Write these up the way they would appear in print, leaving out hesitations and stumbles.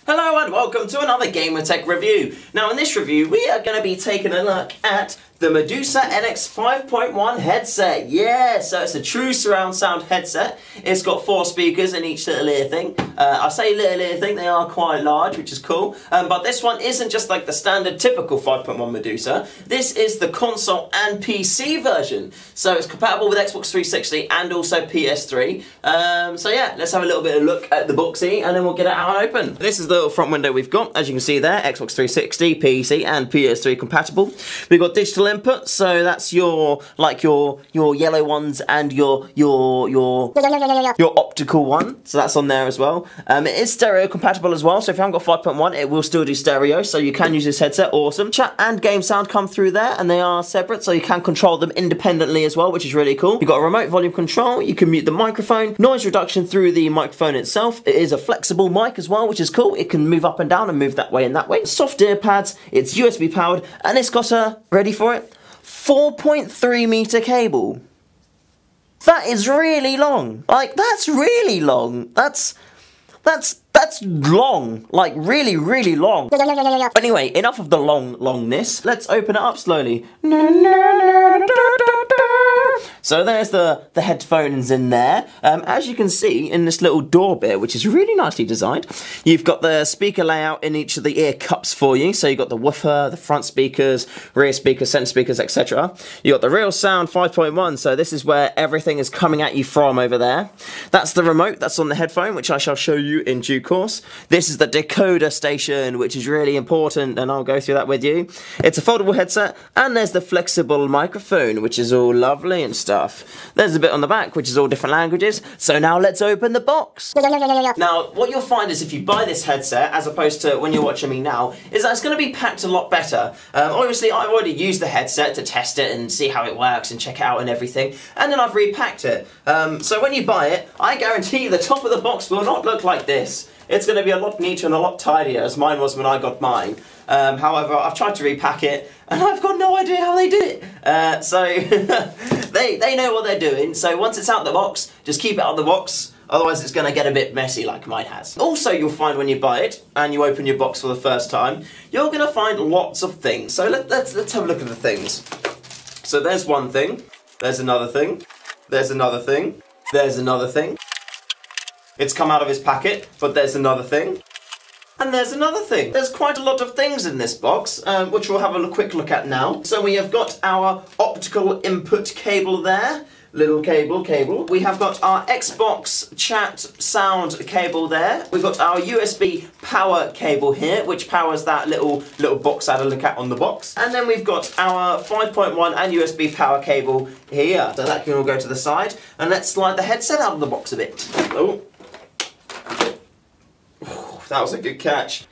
Hello and welcome to another Gamertech review. Now in this review we are going to be taking a look at the Medusa NX 5.1 headset. Yeah, so it's a true surround sound headset. It's got 4 speakers in each little ear thing. I say little ear thing, they are quite large, which is cool. But this one isn't just like the standard typical 5.1 Medusa. This is the console and PC version. So it's compatible with Xbox 360 and also PS3. So yeah, let's have a little bit of a look at the boxy and then we'll get it out and open. This is the little front window we've got. As you can see there, Xbox 360, PC and PS3 compatible. We've got digital input, so that's your yellow ones and your optical one, so that's on there as well. It is stereo compatible as well, so if you haven't got 5.1 it will still do stereo, so you can use this headset. Awesome. Chat and game sound come through there and they are separate, so you can control them independently as well, which is really cool. You've got a remote volume control, you can mute the microphone, noise reduction through the microphone itself. It is a flexible mic as well, which is cool. It can move up and down and move that way and that way. Soft ear pads, it's USB powered, and it's got a, ready for it, 4.3 meter cable. That is really long. Like, that's really long. That's long. Like, really, really long. Anyway, enough of the longness. Let's open it up slowly. So there's the headphones in there. As you can see in this little door bit, which is really nicely designed, you've got the speaker layout in each of the ear cups for you. So you've got the woofer, the front speakers, rear speakers, center speakers, etc. You've got the real sound 5.1, so this is where everything is coming at you from over there. That's the remote that's on the headphone, which I shall show you in due course. This is the decoder station, which is really important, and I'll go through that with you. It's a foldable headset, and there's the flexible microphone, which is all lovely and stuff. There's a bit on the back which is all different languages, so now let's open the box. Now what you'll find is if you buy this headset, as opposed to when you're watching me now, is that it's going to be packed a lot better. Obviously I've already used the headset to test it and see how it works and check it out and everything, and then I've repacked it. So when you buy it, I guarantee the top of the box will not look like this. It's going to be a lot neater and a lot tidier, as mine was when I got mine. However, I've tried to repack it, and I've got no idea how they did it. So, they know what they're doing, so once it's out the box, just keep it out the box, otherwise it's going to get a bit messy like mine has. Also, you'll find when you buy it, and you open your box for the first time, you're going to find lots of things. So let's have a look at the things. So there's one thing, there's another thing, there's another thing, there's another thing. It's come out of his packet, but there's another thing. And there's another thing. There's quite a lot of things in this box, which we'll have a quick look at now. So we have got our optical input cable there. Little cable. We have got our Xbox chat sound cable there. We've got our USB power cable here, which powers that little box I had a look at on the box. And then we've got our 5.1 and USB power cable here. So that can all go to the side. And let's slide the headset out of the box a bit. Oh. That was a good catch.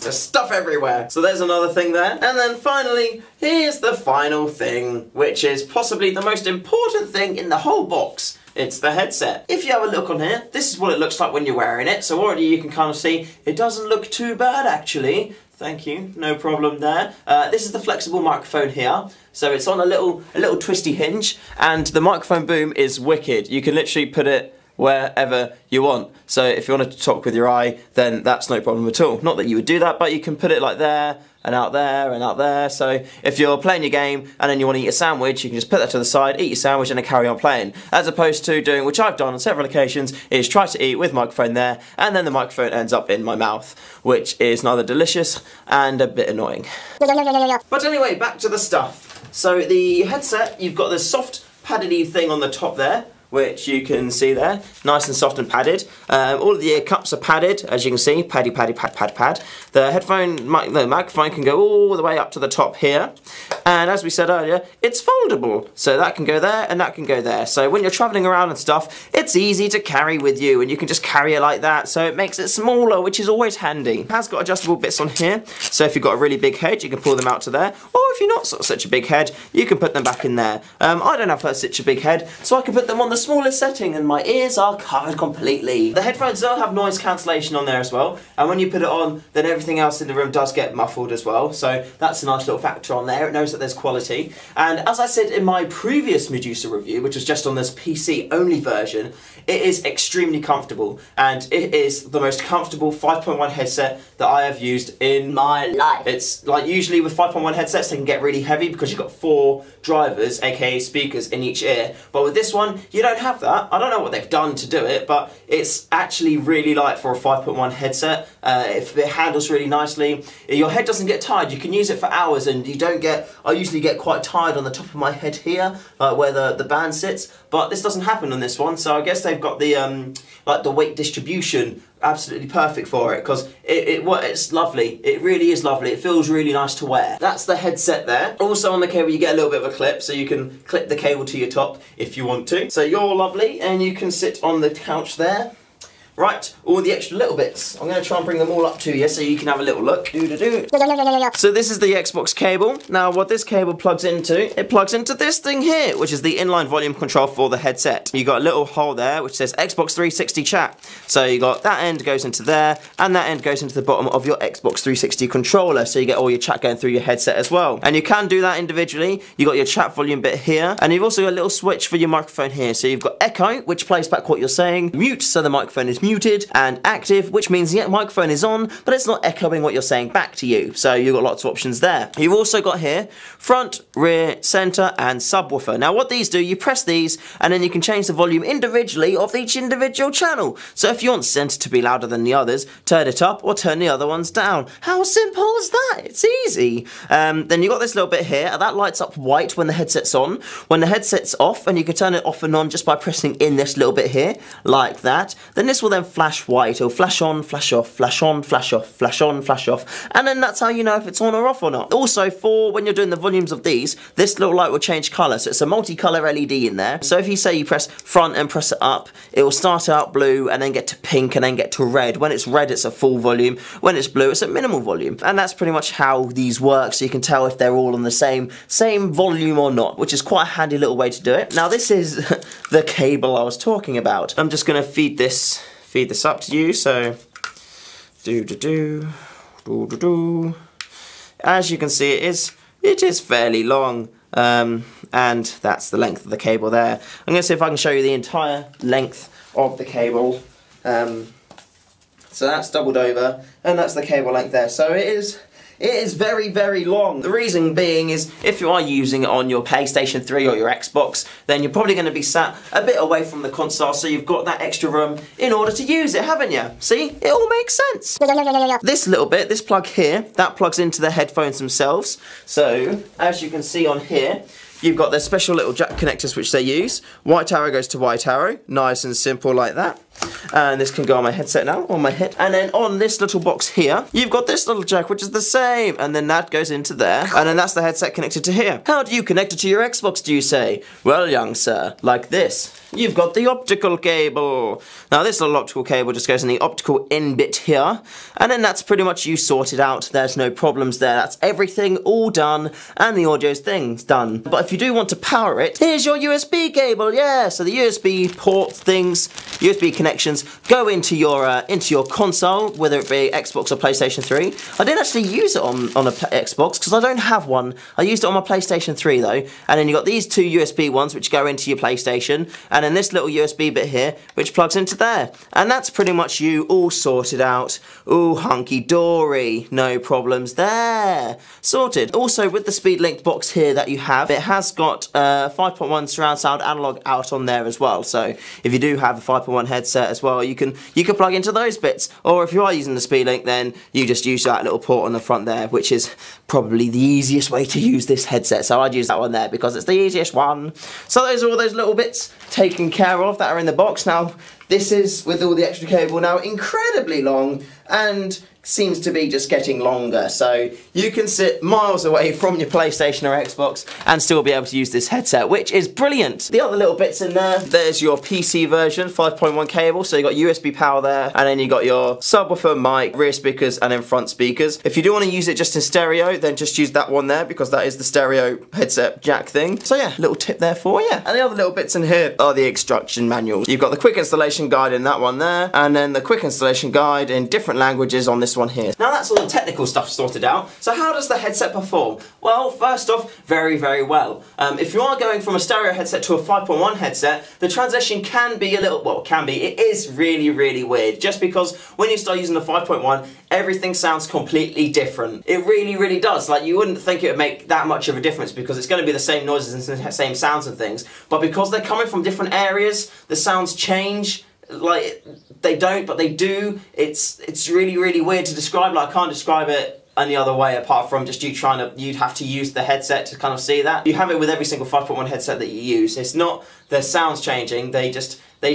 There's stuff everywhere. So there's another thing there. And then finally, here's the final thing, which is possibly the most important thing in the whole box. It's the headset. If you have a look on here, this is what it looks like when you're wearing it. So already you can kind of see it doesn't look too bad actually. Thank you, no problem there. This is the flexible microphone here. So it's on a little twisty hinge, and the microphone boom is wicked. You can literally put it wherever you want. So if you wanted to talk with your eye, then that's no problem at all. Not that you would do that, but you can put it like there, and out there, and out there. So if you're playing your game, and then you want to eat a sandwich, you can just put that to the side, eat your sandwich, and then carry on playing. As opposed to doing, which I've done on several occasions, is try to eat with microphone there, and then the microphone ends up in my mouth, which is neither delicious and a bit annoying. But anyway, back to the stuff. So the headset, you've got this soft padded-y thing on the top there, which you can see there, nice and soft and padded. All of the ear cups are padded, as you can see, paddy, pad. The microphone can go all the way up to the top here, and as we said earlier, it's foldable, so that can go there and that can go there. So when you're traveling around and stuff, it's easy to carry with you, and you can just carry it like that, so it makes it smaller, which is always handy. It has got adjustable bits on here, so if you've got a really big head, you can pull them out to there, or if you're not such a big head, you can put them back in there. I don't have such a big head, so I can put them on the smallest setting and my ears are covered completely. The headphones don't have noise cancellation on there as well, and when you put it on, then everything else in the room does get muffled as well, so that's a nice little factor on there. It knows that there's quality. And as I said in my previous Medusa review, which was just on this PC only version, it is extremely comfortable, and it is the most comfortable 5.1 headset that I have used in my life. It's like usually with 5.1 headsets they can get really heavy because you've got 4 drivers, aka speakers, in each ear, but with this one you don't have that. I don't know what they've done to do it, but it's actually really light for a 5.1 headset. It handles really nicely. Your head doesn't get tired. You can use it for hours, and you don't get, I usually get quite tired on the top of my head here, where the band sits, but this doesn't happen on this one, so I guess they've got the like the weight distribution absolutely perfect for it, because it's lovely. It really is lovely. It feels really nice to wear. That's the headset there. Also on the cable you get a little bit of a clip, so you can clip the cable to your top if you want to. So you're lovely, and you can sit on the couch there. Right, all the extra little bits. I'm going to try and bring them all up to you so you can have a little look. So this is the Xbox cable. Now what this cable plugs into, it plugs into this thing here, which is the inline volume control for the headset. You got a little hole there which says Xbox 360 chat. So you got that end goes into there, and that end goes into the bottom of your Xbox 360 controller, so you get all your chat going through your headset as well. And you can do that individually. You got your chat volume bit here, and you've also got a little switch for your microphone here. So you've got echo, which plays back what you're saying, mute, so the microphone is muted, and active, which means the microphone is on, but it's not echoing what you're saying back to you. So you've got lots of options there. You've also got here front, rear, center, and subwoofer. Now what these do, you press these, and then you can change the volume individually of each individual channel. So if you want center to be louder than the others, turn it up or turn the other ones down. How simple is that? It's easy. Then you've got this little bit here, that lights up white when the headset's on. When the headset's off, and you can turn it off and on just by pressing in this little bit here, like that. Then this will then flash white. It'll flash on, flash off, flash on, flash off, flash on, flash off, and then that's how you know if it's on or off or not. Also, for when you're doing the volumes of these, this little light will change colour, so it's a multicolour LED in there. So if you say you press front and press it up, it will start out blue and then get to pink and then get to red. When it's red, it's a full volume. When it's blue, it's a minimal volume. And that's pretty much how these work, so you can tell if they're all on the same volume or not, which is quite a handy little way to do it. Now this is the cable I was talking about. I'm just going to feed this up to you, so as you can see, it is fairly long, and that's the length of the cable there. I'm going to see if I can show you the entire length of the cable. So that's doubled over, and that's the cable length there. So it is very, very long. The reason being is if you are using it on your PlayStation 3 or your Xbox, then you're probably going to be sat a bit away from the console, so you've got that extra room in order to use it, haven't you? See? It all makes sense. This little bit, this plug here, that plugs into the headphones themselves. So, as you can see on here, you've got the special little jack connectors which they use. White arrow goes to white arrow, nice and simple like that. And this can go on my headset now, on my head. And then on this little box here, you've got this little jack which is the same, and then that goes into there, and then that's the headset connected to here. How do you connect it to your Xbox, do you say? Well, young sir, like this. You've got the optical cable. Now this little optical cable just goes in the optical in bit here, and then that's pretty much you sorted out. There's no problems there. That's everything all done, and the audio thing's done. But if you do want to power it, here's your USB cable. Yeah, so the USB port things, USB connections go into your console, whether it be Xbox or PlayStation 3. I didn't actually use it on a Xbox because I don't have one. I used it on my PlayStation 3 though. And then you got these two USB ones which go into your PlayStation, and then this little USB bit here which plugs into there. And that's pretty much you all sorted out. Ooh, hunky-dory, no problems there. Sorted. Also with the SpeedLink box here that you have, it has got 5.1 surround sound analog out on there as well. So if you do have a 5.1 headset as well, you can plug into those bits. Or if you are using the SpeedLink, then you just use that little port on the front there, which is probably the easiest way to use this headset. So I'd use that one there because it's the easiest one. So those are all those little bits taken care of that are in the box. Now this is, with all the extra cable now, incredibly long, and seems to be just getting longer, so you can sit miles away from your PlayStation or Xbox and still be able to use this headset, which is brilliant. The other little bits in there, there's your PC version, 5.1 cable, so you got USB power there, and then you got your subwoofer, mic, rear speakers, and then front speakers. If you do want to use it just in stereo, then just use that one there, because that is the stereo headset jack thing. So yeah, little tip there for you. And the other little bits in here are the instruction manuals. You've got the quick installation guide in that one there, and then the quick installation guide in different languages on this one here. Now that's all the technical stuff sorted out. So how does the headset perform? Well, first off, very, very well. If you are going from a stereo headset to a 5.1 headset, the transition can be a little, well, it is really, really weird, just because when you start using the 5.1, everything sounds completely different. It really, really does. Like, you wouldn't think it would make that much of a difference because it's going to be the same noises and same sounds and things, but because they're coming from different areas, the sounds change. Like, they don't, but they do. It's really, really weird to describe. Like, I can't describe it any other way apart from just you'd have to use the headset to kind of see that. You have it with every single 5.1 headset that you use. It's not the sounds changing, they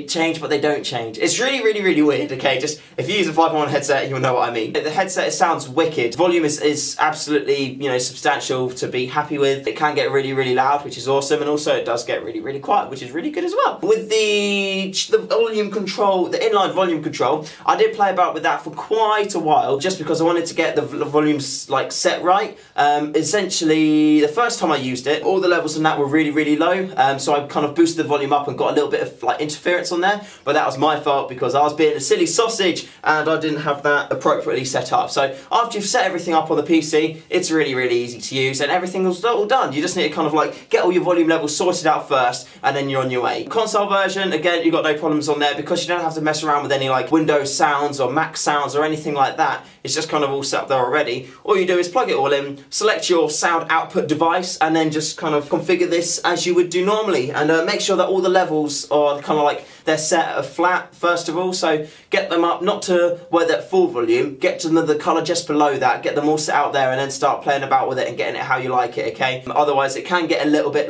change, but they don't change. It's really, really, really weird, okay? Just, if you use a 5.1 headset, you'll know what I mean. The headset, it sounds wicked. Volume is absolutely, you know, substantial to be happy with. It can get really, really loud, which is awesome, and also it does get really, really quiet, which is really good as well. With the volume control, the inline volume control, I did play about with that for quite a while, just because I wanted to get the volumes, like, set right. Essentially, the first time I used it, all the levels on that were really, really low, so I kind of boosted the volume up and got a little bit of, like, interference on there, but that was my fault because I was being a silly sausage and I didn't have that appropriately set up. So after you've set everything up on the PC, it's really, really easy to use and everything's all done. You just need to kind of like get all your volume levels sorted out first and then you're on your way. Console version, again, you've got no problems on there because you don't have to mess around with any like Windows sounds or Mac sounds or anything like that. It's just kind of all set up there already. All you do is plug it all in, select your sound output device and then just kind of configure this as you would do normally, and make sure that all the levels are kind of like they're set at flat first of all, so get them up not to where they're at full volume, get to the colour just below that, get them all set out there and then start playing about with it and getting it how you like it, okay? Otherwise it can get a little bit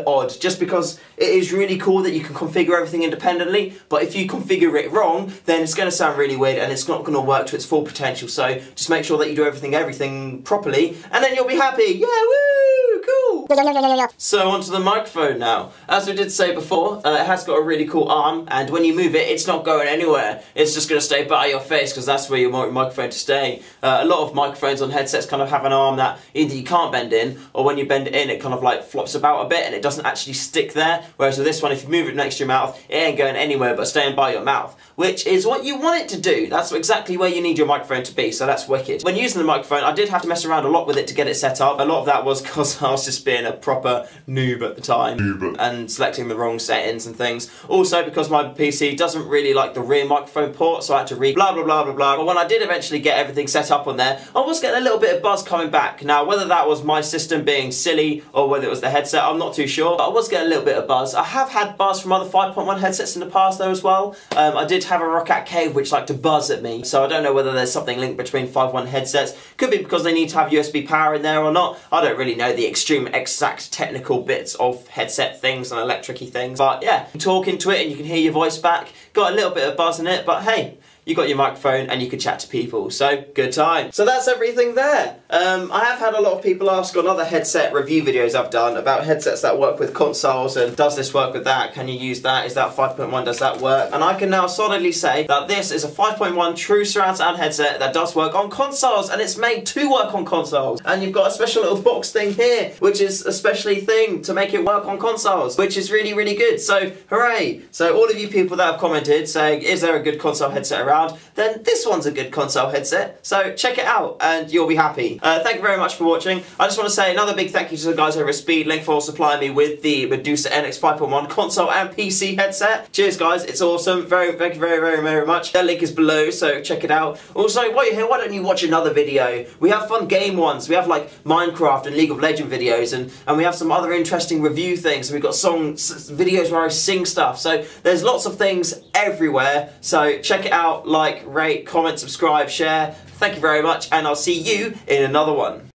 odd, just because it is really cool that you can configure everything independently, but if you configure it wrong, then it's going to sound really weird and it's not going to work to its full potential, so just make sure that you do everything properly and then you'll be happy. Yeah, woo! Cool! So onto the microphone now. As we did say before, it has got a really cool arm, and when you move it, it's not going anywhere. It's just going to stay by your face because that's where you want your microphone to stay. A lot of microphones on headsets kind of have an arm that either you can't bend in, or when you bend it in, it kind of like flops about a bit and it doesn't actually stick there. Whereas with this one, if you move it next to your mouth, it ain't going anywhere but staying by your mouth, which is what you want it to do. That's exactly where you need your microphone to be, so that's wicked. When using the microphone, I did have to mess around a lot with it to get it set up. A lot of that was because I was just being a proper noob at the time and selecting the wrong settings and things. Also because my PC doesn't really like the rear microphone port, so I had to read blah blah blah blah blah. But when I did eventually get everything set up on there, I was getting a little bit of buzz coming back. Now whether that was my system being silly or whether it was the headset, I'm not too sure, but I was getting a little bit of buzz. I have had buzz from other 5.1 headsets in the past though as well. I did have a Roccat Cave which liked to buzz at me, so I don't know whether there's something linked between 5.1 headsets. Could be because they need to have USB power in there or not. I don't really know the extreme exact technical bits of headset things and electric-y things, but yeah, you talk into it and you can hear your voice back. Got a little bit of buzz in it, but hey, you got your microphone and you can chat to people, so good time. So that's everything there. I have had a lot of people ask on other headset review videos I've done about headsets that work with consoles and does this work with that, can you use that, is that 5.1, does that work? And I can now solidly say that this is a 5.1 true surround sound headset that does work on consoles, and it's made to work on consoles. And you've got a special little box thing here, which is a specially thing to make it work on consoles, which is really, really good, so hooray. So all of you people that have commented saying, is there a good console headset around? Then this one's a good console headset, so check it out and you'll be happy. Thank you very much for watching. I just want to say another big thank you to the guys over at SpeedLink for supplying me with the Medusa NX 5.1 console and PC headset. Cheers guys, it's awesome. Thank you very, very, very much. Their link is below, so check it out. Also, while you're here, why don't you watch another video? We have fun game ones. We have like Minecraft and League of Legends videos, and we have some other interesting review things. We've got videos where I sing stuff, so there's lots of things everywhere, so check it out. Like, rate, comment, subscribe, share. Thank you very much, and I'll see you in another one.